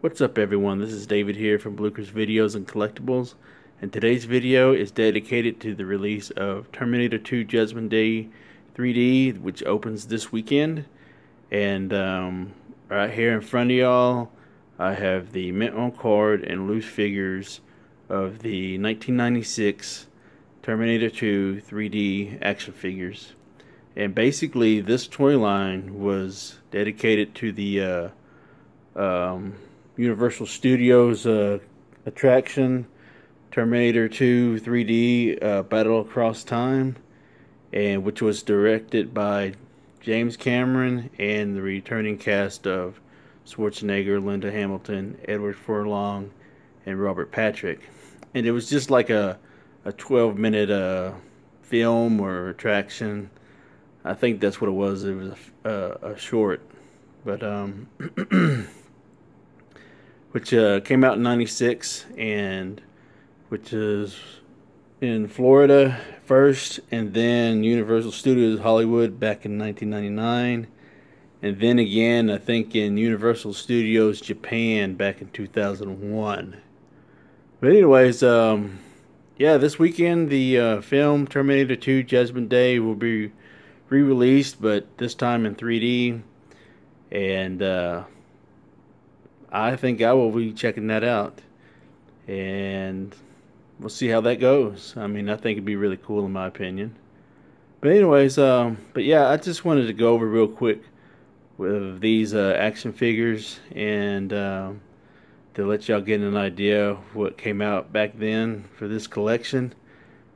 What's up everyone, this is David here from Blucher's Videos and Collectibles, and today's video is dedicated to the release of Terminator 2 Judgment Day 3D, which opens this weekend. And right here in front of y'all I have the mint on card and loose figures of the 1996 Terminator 2 3D action figures. And basically this toy line was dedicated to the Universal Studios attraction Terminator 2 3D Battle Across Time, and which was directed by James Cameron and the returning cast of Schwarzenegger, Linda Hamilton, Edward Furlong, and Robert Patrick. And it was just like a 12-minute film or attraction. I think that's what it was. It was a short, but which came out in '96, and which is in Florida first, and then Universal Studios Hollywood back in 1999, and then again I think in Universal Studios Japan back in 2001. But anyways, yeah, this weekend the film Terminator 2 Judgment Day will be re-released, but this time in 3D, and I think I will be checking that out, and we'll see how that goes. I mean, I think it'd be really cool in my opinion. But anyways, but yeah, I just wanted to go over real quick with these action figures, and to let y'all get an idea of what came out back then for this collection.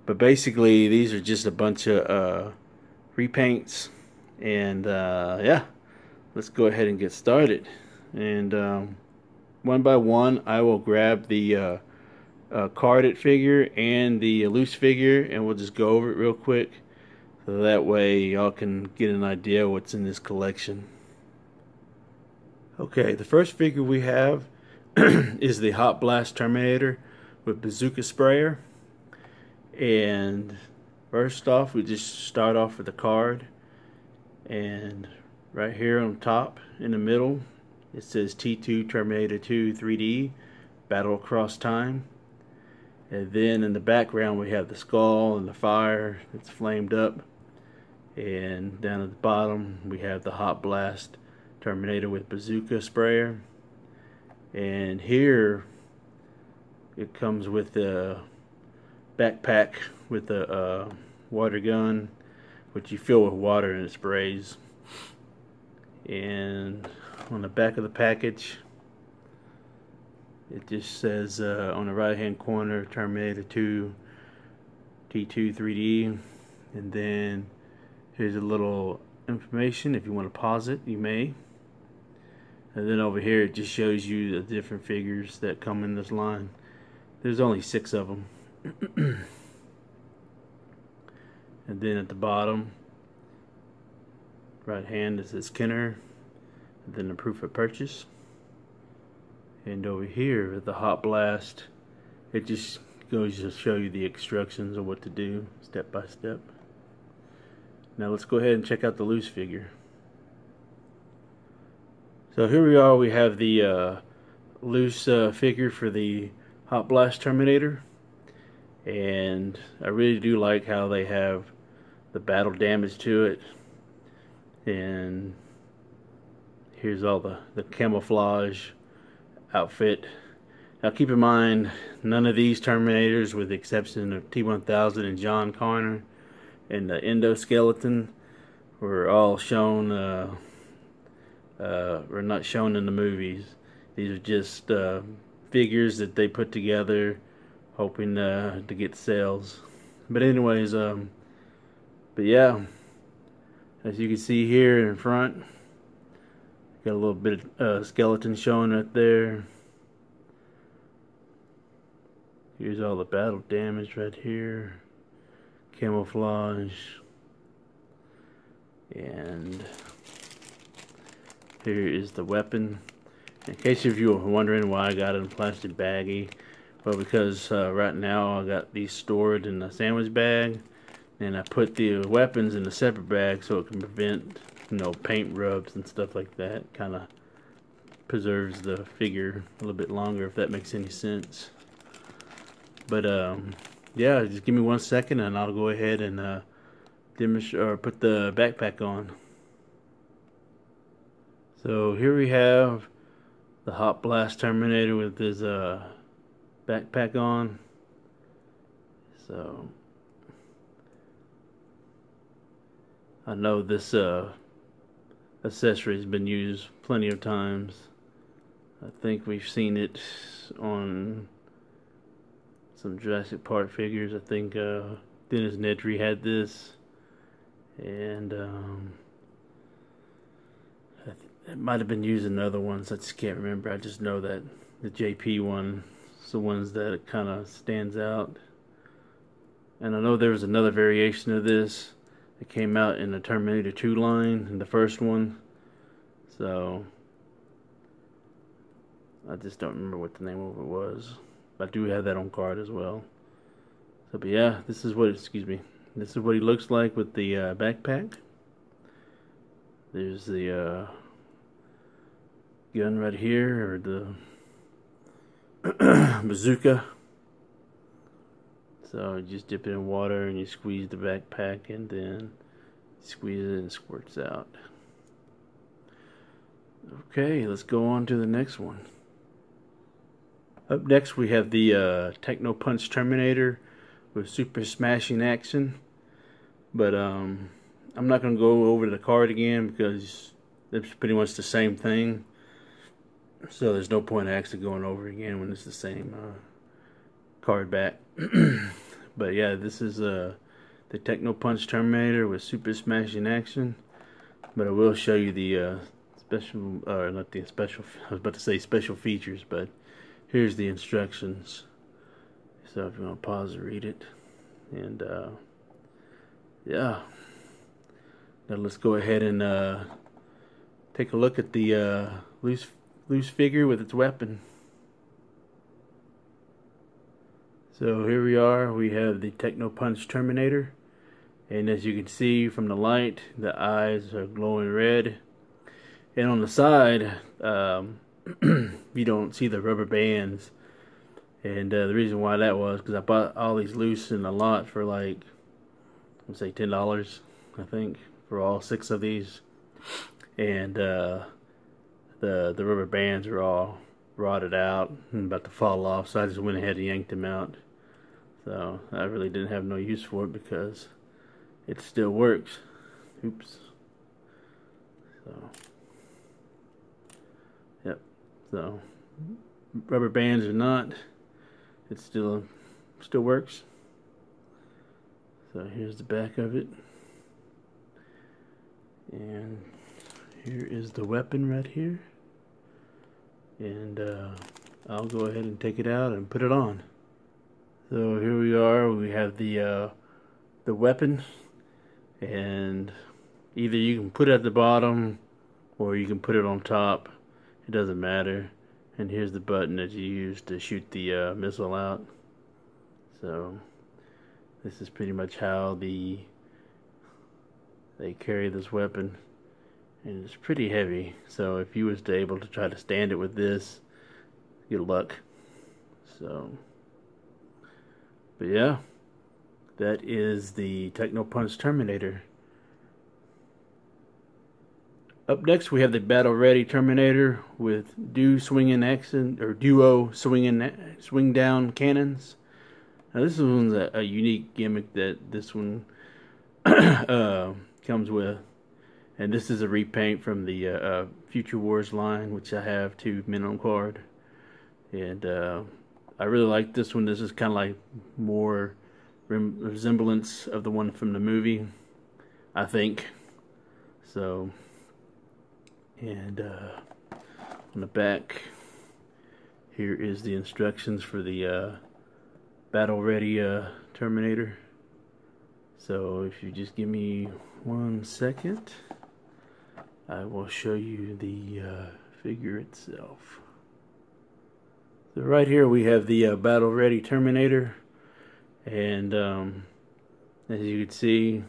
But basically these are just a bunch of repaints, and yeah, let's go ahead and get started. And one by one I will grab the carded figure and the loose figure, and we'll just go over it real quick, so that way y'all can get an idea what's in this collection. Okay, the first figure we have is the Hot Blast Terminator with bazooka sprayer. And first off, we just start off with the card, and right here on top in the middle it says T2 Terminator 2 3D Battle Across Time. And then in the background we have the skull and the fire that's flamed up, and down at the bottom we have the Hot Blast Terminator with bazooka sprayer. And here it comes with the backpack with a water gun, which you fill with water and it sprays. And on the back of the package it just says on the right hand corner Terminator 2 T2 3D, and then here's a little information. If you want to pause it, you may. And then over here it just shows you the different figures that come in this line. There's only 6 of them. And then at the bottom right hand it says Kenner, and then the proof of purchase. And over here at the Hot Blast, it just goes to show you the instructions of what to do step by step. Now let's go ahead and check out the loose figure. So here we are, we have the loose figure for the Hot Blast Terminator, and I really do like how they have the battle damage to it. And here's all the camouflage outfit. Now keep in mind, none of these Terminators, with the exception of T-1000 and John Connor and the endoskeleton, were all shown were not shown in the movies. These are just figures that they put together hoping to get sales. But anyways, but yeah, as you can see here in front, got a little bit of skeleton showing right there. Here's all the battle damage right here, camouflage, and here is the weapon. In case if you were wondering why I got it in a plastic baggie, well, because right now I got these stored in a sandwich bag, and I put the weapons in a separate bag so it can prevent, you know, paint rubs and stuff like that. Kind of preserves the figure a little bit longer, if that makes any sense. But yeah, just give me 1 second and I'll go ahead and demonstrate or put the backpack on. So here we have the Hot Blast Terminator with his backpack on. So I know this accessory has been used plenty of times. I think we've seen it on some Jurassic Park figures. I think Dennis Nedry had this, and it might have been used in other ones. I just can't remember. I just know that the JP one is the ones that kind of stands out. And I know there was another variation of this that came out in the Terminator 2 line, in the first one. So I just don't remember what the name of it was. But I do have that on card as well. So, but yeah, this is what, this is what he looks like with the backpack. There's the gun right here, or the bazooka. So you just dip it in water and you squeeze the backpack, and then squeeze it and it squirts out. Okay, let's go on to the next one. Up next we have the TECHNO-PUNCH Terminator with super smashing action. But I'm not going to go over the card again because it's pretty much the same thing. So there's no point actually going over again when it's the same card back. But yeah, this is the TECHNO-PUNCH Terminator with super smashing action. But I will show you the special, or not the special, I was about to say special features, but here's the instructions. So if you want to pause and read it. And yeah, now let's go ahead and take a look at the loose figure with its weapon. So here we are, we have the TECHNO-PUNCH Terminator, and as you can see from the light, the eyes are glowing red, and on the side you don't see the rubber bands. And the reason why that was because I bought all these loose in a lot for like, let's say $10, I think, for all 6 of these. And the rubber bands are all rotted out and about to fall off, so I just went ahead and yanked them out. So I really didn't have no use for it because it still works. Oops. So yep. So rubber bands or not, it still works. So here's the back of it, and here is the weapon right here. And I'll go ahead and take it out and put it on. So here we are. We have the weapon, and either you can put it at the bottom or you can put it on top. It doesn't matter. And here's the button that you use to shoot the missile out. So this is pretty much how they carry this weapon, and it's pretty heavy. So if you was able to try to stand it with this, good luck. So, but yeah, that is the TECHNO-PUNCH Terminator. Up next, we have the Battle Ready Terminator with duo swing down cannons. Now this one's a unique gimmick that this one comes with, and this is a repaint from the Future Wars line, which I have 2 men on card. And I really like this one. This is kind of like more resemblance of the one from the movie, I think. So, and on the back here is the instructions for the Battle Ready Terminator. So if you just give me 1 second, I will show you the figure itself. So right here we have the Battle Ready Terminator, and as you can see,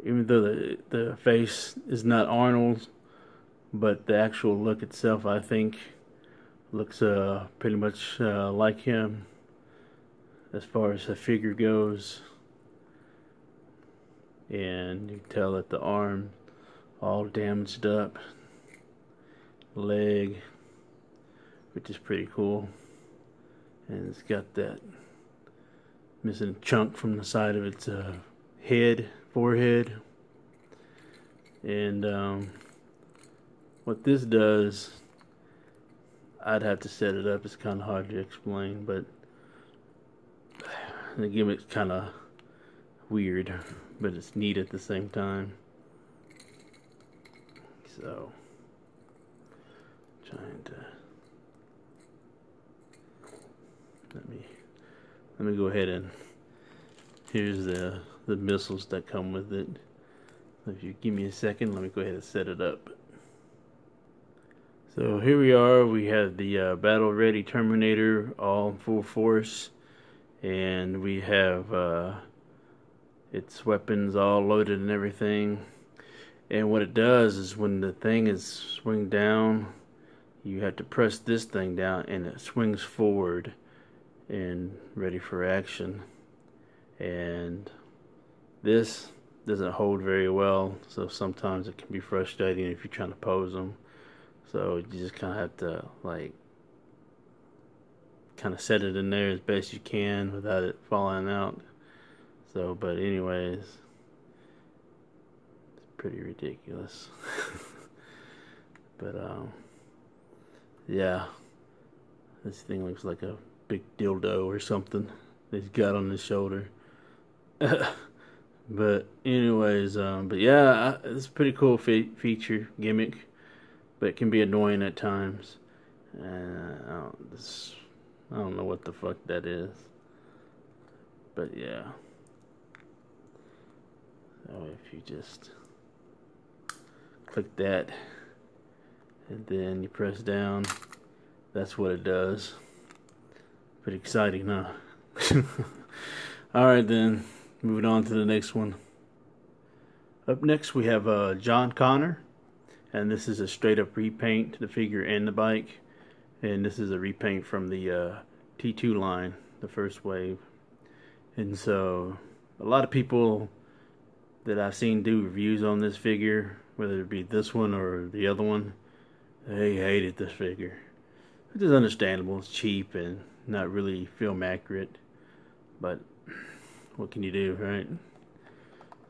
even though the face is not Arnold's, but the actual look itself, I think, looks pretty much like him as far as the figure goes. And you can tell that the arm all damaged up, leg, which is pretty cool, and it's got that missing chunk from the side of its forehead. And what this does, I'd have to set it up. It's kind of hard to explain, but the gimmick's kind of weird, but it's neat at the same time. So, trying to let me go ahead and here's the missiles that come with it. If you give me a second, let me go ahead and set it up. So here we are. We have the battle ready Terminator all in full force, and we have its weapons all loaded and everything. And what it does is when the thing is swing down, you have to press this thing down and it swings forward and ready for action. And this doesn't hold very well, so sometimes it can be frustrating if you're trying to pose them. So you just kind of have to like kind of set it in there as best you can without it falling out. So, but anyways, it's pretty ridiculous. But yeah, this thing looks like a big dildo or something that he's got on his shoulder. But anyways, but yeah, it's a pretty cool feature gimmick, but it can be annoying at times. I don't know what the fuck that is, but yeah. So if you just click that and then you press down, that's what it does. Pretty exciting, huh? Alright then, moving on to the next one. Up next we have John Connor, and this is a straight up repaint to the figure and the bike. And this is a repaint from the T2 line, the first wave. And so a lot of people that I've seen do reviews on this figure, whether it be this one or the other one, they hated this figure. Which is understandable. It's cheap and not really film accurate, but what can you do, right?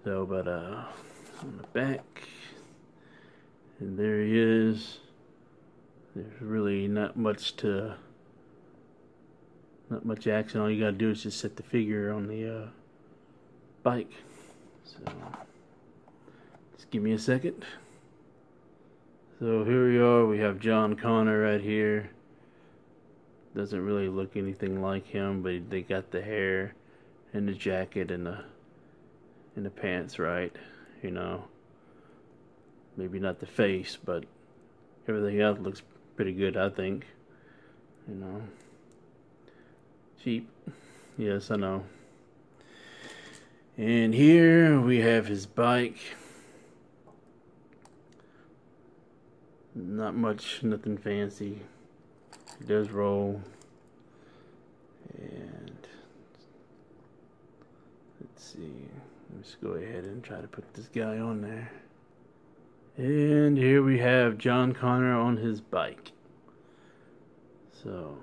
So, but on the back, and there he is. There's really not much action. All you gotta do is just set the figure on the bike. So just give me a second. So here we are. We have John Connor right here. Doesn't really look anything like him, but they got the hair and the jacket and the pants right. You know, maybe not the face, but everything else looks pretty good, I think. You know, cheap. Yes, I know. And here we have his bike. Not much, nothing fancy. It does roll. And let's see. Let's go ahead and try to put this guy on there. And here we have John Connor on his bike. So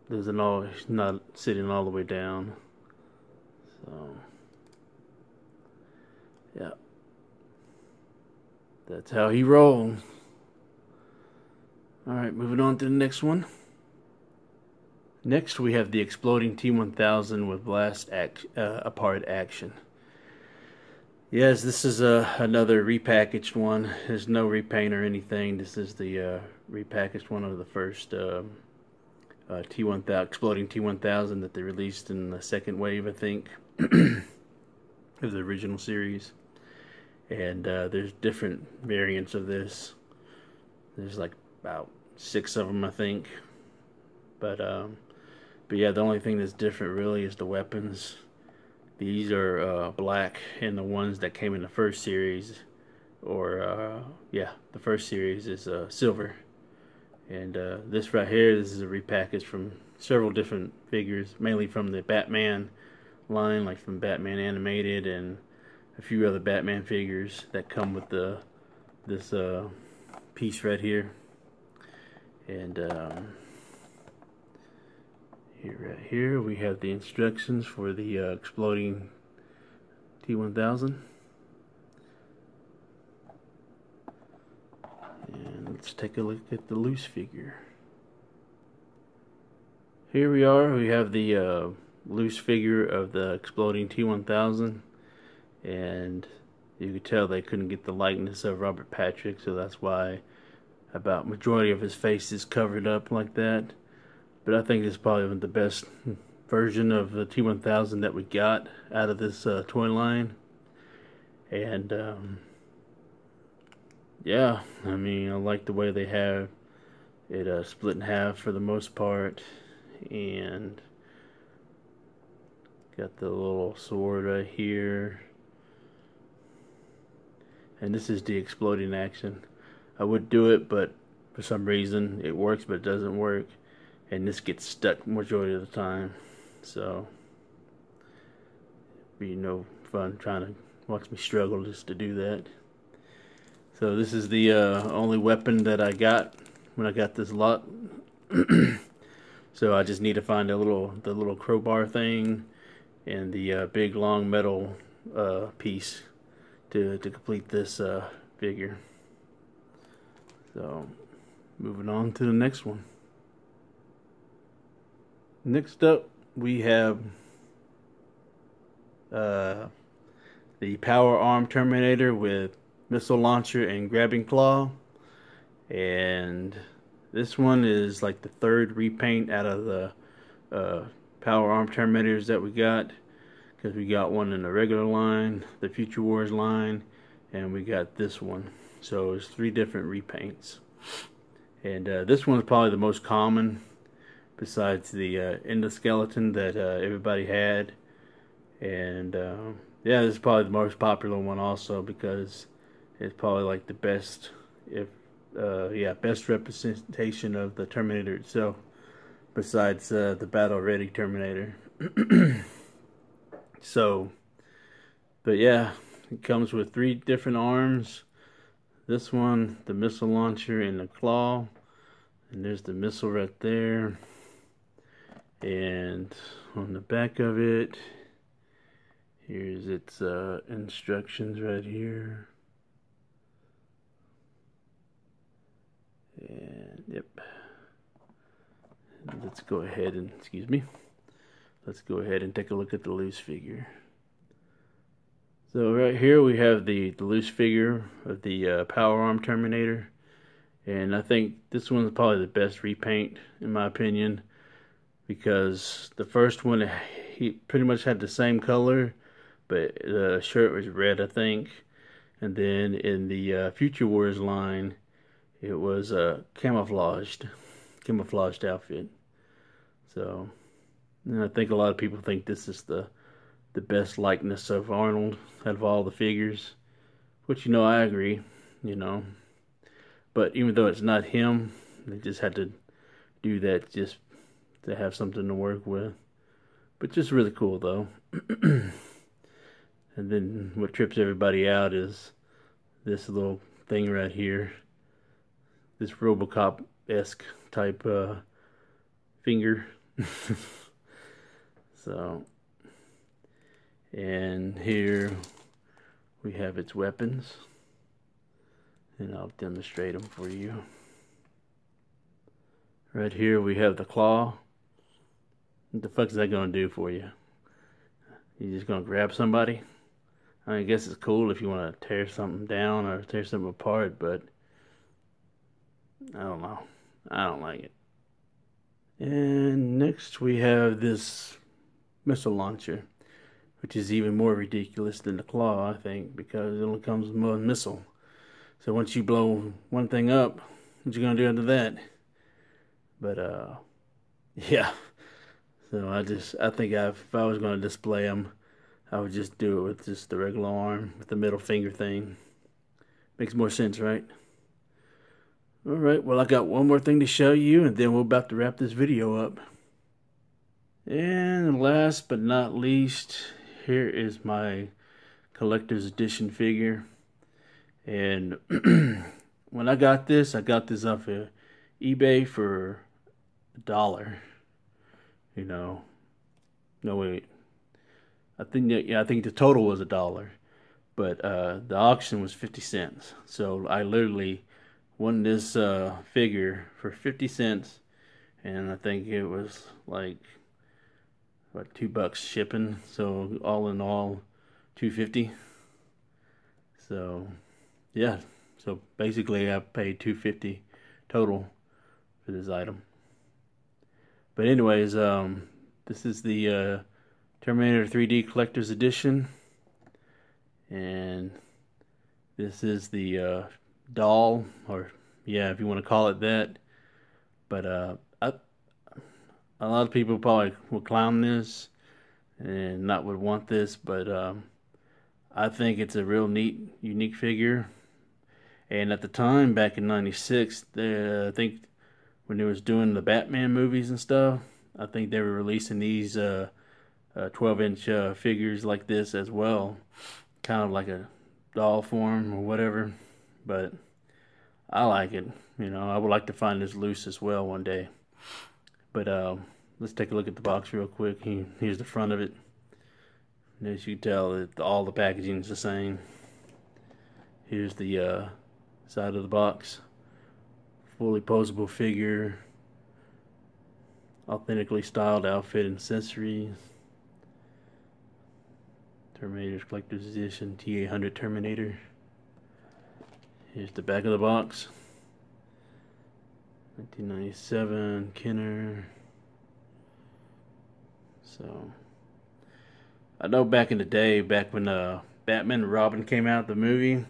he's not sitting all the way down. So yeah, that's how he rolls. Alright, moving on to the next one. Next we have the exploding T1000 with blast apart action. Yes, this is another repackaged one. There's no repaint or anything. This is the repackaged one of the first exploding T1000 that they released in the second wave, I think, of the original series. And there's different variants of this. There's like about 6 of them, I think. But yeah, the only thing that's different really is the weapons. These are black, and the ones that came in the first series, or yeah, the first series is silver. And this right here, this is a repackage from several different figures, mainly from the Batman line, like from Batman Animated and a few other Batman figures that come with this piece right here. And right here we have the instructions for the exploding T1000. And let's take a look at the loose figure. Here we are. We have the loose figure of the exploding T1000, and you could tell they couldn't get the likeness of Robert Patrick, so that's why about majority of his face is covered up like that. But I think it's probably the best version of the T1000 that we got out of this toy line. And yeah, I mean, I like the way they have it split in half for the most part, and got the little sword right here. And this is the exploding action. I would do it, but for some reason it works, but it doesn't work. And this gets stuck majority of the time. So, it'd be no fun trying to watch me struggle just to do that. So this is the only weapon that I got when I got this lot. So I just need to find the little crowbar thing and the big long metal piece to complete this figure. So moving on to the next one. Next up we have the Power Arm Terminator with missile launcher and grabbing claw. And this one is like the third repaint out of the Power Arm Terminators that we got, because we got one in the regular line, the Future Wars line, and we got this one. So it's 3 different repaints. And this one is probably the most common, besides the endoskeleton that everybody had. And yeah, this is probably the most popular one also, because it's probably like the best, best representation of the Terminator itself, besides the Battle Ready Terminator. So, but yeah, it comes with 3 different arms. This one, the missile launcher and the claw, and there's the missile right there. And on the back of it, here's its instructions right here. And yep, let's go ahead and, let's go ahead and take a look at the loose figure. So right here we have the loose figure of the Power Arm Terminator, and I think this one's probably the best repaint in my opinion, because the first one, he pretty much had the same color, but the shirt was red, I think. And then in the Future Wars line, it was a camouflaged outfit. So, and I think a lot of people think this is the best likeness of Arnold out of all the figures, which, you know, I agree, you know. But even though it's not him, they just had to do that just to have something to work with. But just really cool though. And then what trips everybody out is this little thing right here, this RoboCop-esque type finger. So, and here we have its weapons, and I'll demonstrate them for you. Right here we have the claw. What the fuck is that gonna do for you? You just gonna grab somebody? I guess it's cool if you want to tear something down or tear something apart, but I don't know. I don't like it. And next we have this missile launcher, which is even more ridiculous than the claw, I think, because it only comes with one missile. So once you blow one thing up, what you gonna do after that? But yeah. So I think if I was gonna display them, I would just do it with just the regular arm with the middle finger thing. Makes more sense, right? Alright, well, I got one more thing to show you, and then we're about to wrap this video up. And last but not least, here is my collector's edition figure. And when I got this off of eBay for $1. You know, no wait, I think the total was $1, but the auction was 50 cents. So I literally won this figure for 50 cents, and I think it was like what, $2 shipping. So all in all, $2.50. So yeah, so basically I paid $2.50 total for this item. But anyways, this is the Terminator 3D Collector's Edition, and this is the doll, or yeah, if you want to call it that. But a lot of people probably will clown this and not would want this, but I think it's a real neat, unique figure. And at the time, back in '96, I think when they was doing the Batman movies and stuff, I think they were releasing these 12-inch figures like this as well, kind of like a doll form or whatever. But I like it. You know, I would like to find this loose as well one day. But let's take a look at the box real quick. Here's the front of it. And as you can tell, all the packaging is the same. Here's the side of the box. Fully posable figure. Authentically styled outfit and accessories. Terminator's Collector's Edition T800 Terminator. Here's the back of the box. 1997 Kenner. So I know back in the day, back when Batman and Robin came out, the movie,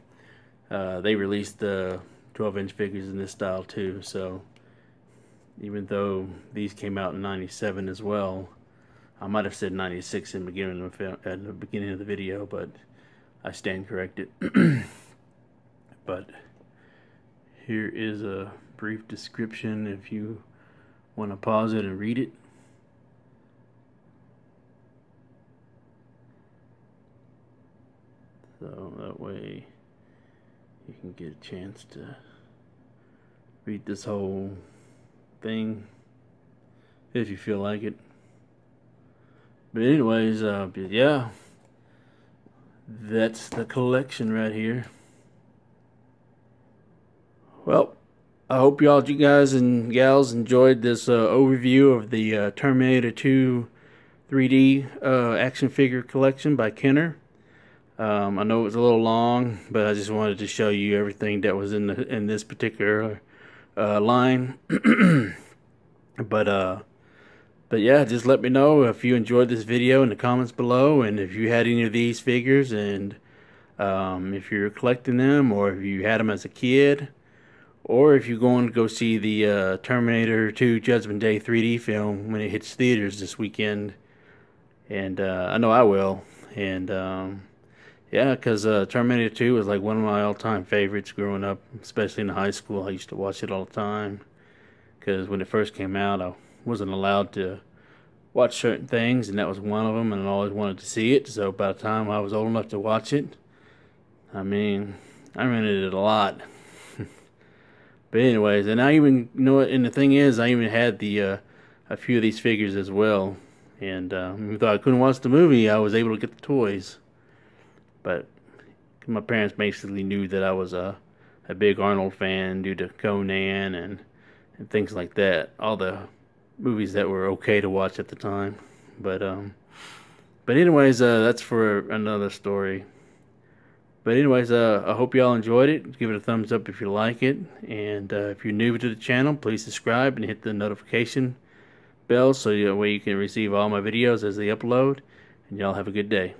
they released the 12-inch figures in this style too. So even though these came out in '97 as well, I might have said '96 in the beginning of the video, but I stand corrected. But here is a brief description if you want to pause it and read it. So that way you can get a chance to read this whole thing if you feel like it. But anyways, yeah, that's the collection right here. Well, I hope you guys and gals enjoyed this overview of the Terminator 2 3D action figure collection by Kenner. I know it was a little long, but I just wanted to show you everything that was in this particular line. But yeah, just let me know if you enjoyed this video in the comments below, and if you had any of these figures, and if you're collecting them, or if you had them as a kid, or if you're going to go see the Terminator 2 Judgment Day 3D film when it hits theaters this weekend. And I know I will. And yeah, because Terminator 2 was like one of my all-time favorites growing up, especially in high school. I used to watch it all the time, because when it first came out, I wasn't allowed to watch certain things, and that was one of them, and I always wanted to see it. So by the time I was old enough to watch it, I mean, I rented it a lot. But anyways, and I even, you know what, and the thing is, I even had the a few of these figures as well. And even though I couldn't watch the movie, I was able to get the toys. But my parents basically knew that I was a big Arnold fan due to Conan and things like that. All the movies that were okay to watch at the time. But anyways, that's for another story. But anyways, I hope y'all enjoyed it. Give it a thumbs up if you like it. And if you're new to the channel, please subscribe and hit the notification bell so that way you can receive all my videos as they upload. And y'all have a good day.